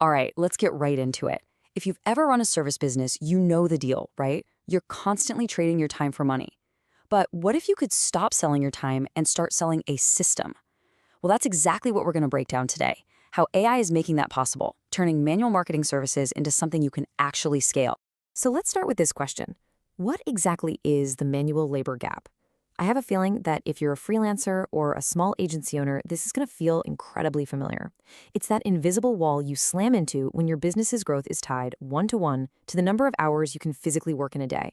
All right, let's get right into it. If you've ever run a service business, you know the deal, right? You're constantly trading your time for money. But what if you could stop selling your time and start selling a system? Well, that's exactly what we're going to break down today. How AI is making that possible, turning manual marketing services into something you can actually scale. So let's start with this question. What exactly is the manual labor gap? I have a feeling that if you're a freelancer or a small agency owner, this is going to feel incredibly familiar. It's that invisible wall you slam into when your business's growth is tied one-to-one to the number of hours you can physically work in a day.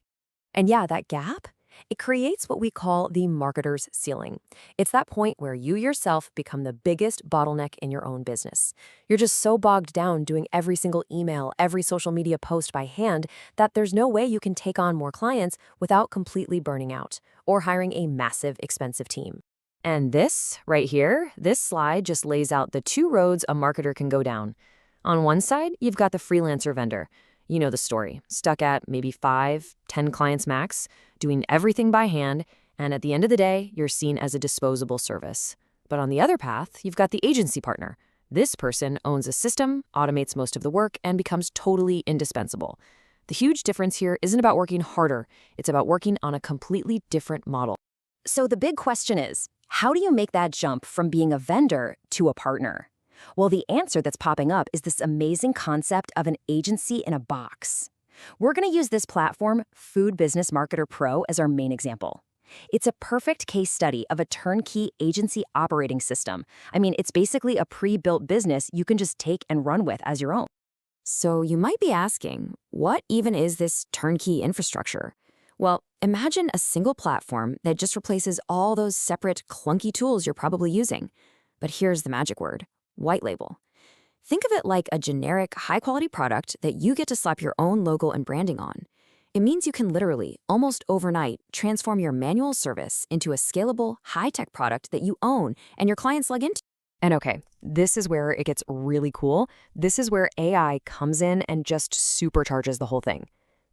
And yeah, that gap, it creates what we call the marketer's ceiling. It's that point where you yourself become the biggest bottleneck in your own business. You're just so bogged down doing every single email, every social media post by hand that there's no way you can take on more clients without completely burning out or hiring a massive, expensive team. And this, right here, this slide just lays out the two roads a marketer can go down. On one side, you've got the freelancer vendor. You know the story. Stuck at maybe 5, 10 clients max, doing everything by hand, and at the end of the day, you're seen as a disposable service. But on the other path, you've got the agency partner. This person owns a system, automates most of the work, and becomes totally indispensable. The huge difference here isn't about working harder. It's about working on a completely different model. So the big question is, how do you make that jump from being a vendor to a partner? Well, the answer that's popping up is this amazing concept of an agency in a box. We're going to use this platform, Food Business Marketer Pro, as our main example. It's a perfect case study of a turnkey agency operating system. I mean, it's basically a pre-built business you can just take and run with as your own. So you might be asking, what even is this turnkey infrastructure? Well, imagine a single platform that just replaces all those separate, clunky tools you're probably using. But here's the magic word: white label. Think of it like a generic, high-quality product that you get to slap your own logo and branding on. It means you can literally, almost overnight, transform your manual service into a scalable, high-tech product that you own and your clients log into. And okay, this is where it gets really cool. This is where AI comes in and just supercharges the whole thing.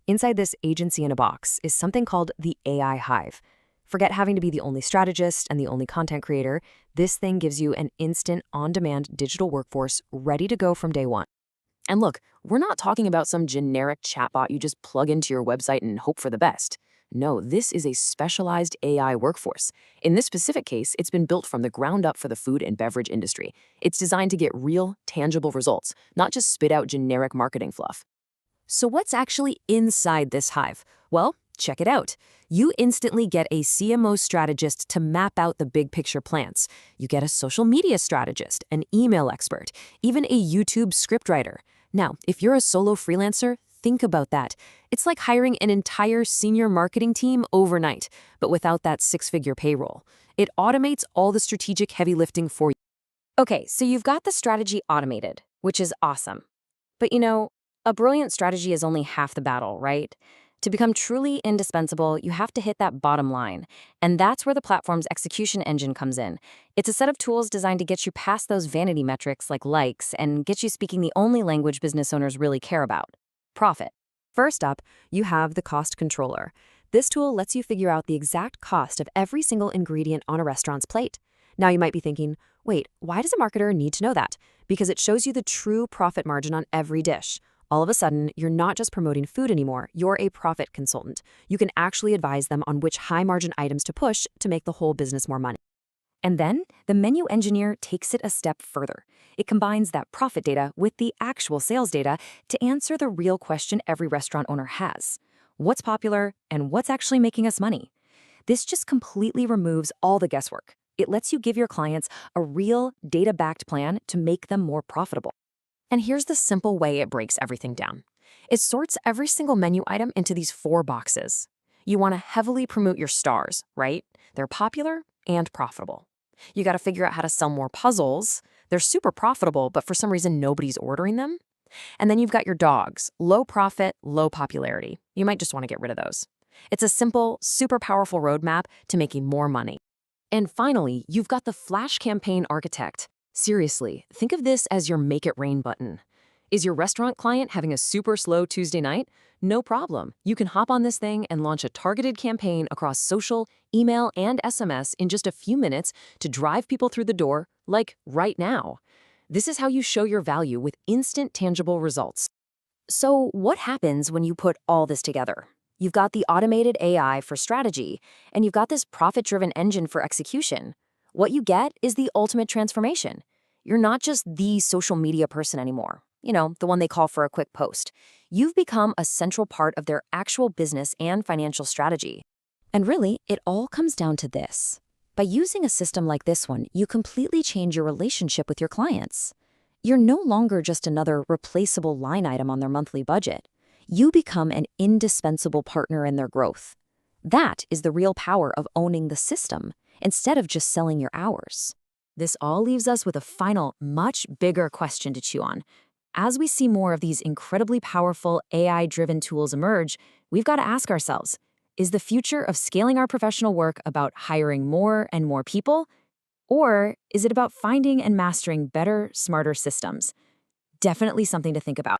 Inside this agency in a box is something called the AI Hive. Forget having to be the only strategist and the only content creator. This thing gives you an instant, on-demand digital workforce ready to go from day one. And look, we're not talking about some generic chatbot you just plug into your website and hope for the best. No, this is a specialized AI workforce. In this specific case, it's been built from the ground up for the food and beverage industry. It's designed to get real, tangible results, not just spit out generic marketing fluff. So what's actually inside this Hive? Well, check it out. You instantly get a CMO strategist to map out the big picture plans. You get a social media strategist, an email expert, even a YouTube scriptwriter. Now, if you're a solo freelancer, think about that. It's like hiring an entire senior marketing team overnight, but without that 6-figure payroll. It automates all the strategic heavy lifting for you. Okay, so you've got the strategy automated, which is awesome. But a brilliant strategy is only half the battle, right? To become truly indispensable, you have to hit that bottom line. And that's where the platform's execution engine comes in. It's a set of tools designed to get you past those vanity metrics like likes and get you speaking the only language business owners really care about: profit. First up, you have the cost controller. This tool lets you figure out the exact cost of every single ingredient on a restaurant's plate. Now you might be thinking, wait, why does a marketer need to know that? Because it shows you the true profit margin on every dish. All of a sudden, you're not just promoting food anymore, you're a profit consultant. You can actually advise them on which high-margin items to push to make the whole business more money. And then, the menu engineer takes it a step further. It combines that profit data with the actual sales data to answer the real question every restaurant owner has: what's popular and what's actually making us money? This just completely removes all the guesswork. It lets you give your clients a real, data-backed plan to make them more profitable. And here's the simple way it breaks everything down. It sorts every single menu item into these 4 boxes. You want to heavily promote your stars, right? They're popular and profitable. You got to figure out how to sell more puzzles. They're super profitable, but for some reason nobody's ordering them. And then you've got your dogs: low profit, low popularity. You might just want to get rid of those. It's a simple, super powerful roadmap to making more money. And finally, you've got the flash campaign architect. Seriously, think of this as your make it rain button. Is your restaurant client having a super slow Tuesday night? No problem. You can hop on this thing and launch a targeted campaign across social, email, and SMS in just a few minutes to drive people through the door, like right now. This is how you show your value with instant, tangible results. So, what happens when you put all this together? You've got the automated AI for strategy, and you've got this profit driven engine for execution. What you get is the ultimate transformation. You're not just the social media person anymore, the one they call for a quick post. You've become a central part of their actual business and financial strategy. And really, it all comes down to this. By using a system like this one, you completely change your relationship with your clients. You're no longer just another replaceable line item on their monthly budget. You become an indispensable partner in their growth. That is the real power of owning the system, instead of just selling your hours. This all leaves us with a final, much bigger question to chew on. As we see more of these incredibly powerful AI-driven tools emerge, we've got to ask ourselves, is the future of scaling our professional work about hiring more and more people? Or is it about finding and mastering better, smarter systems? Definitely something to think about.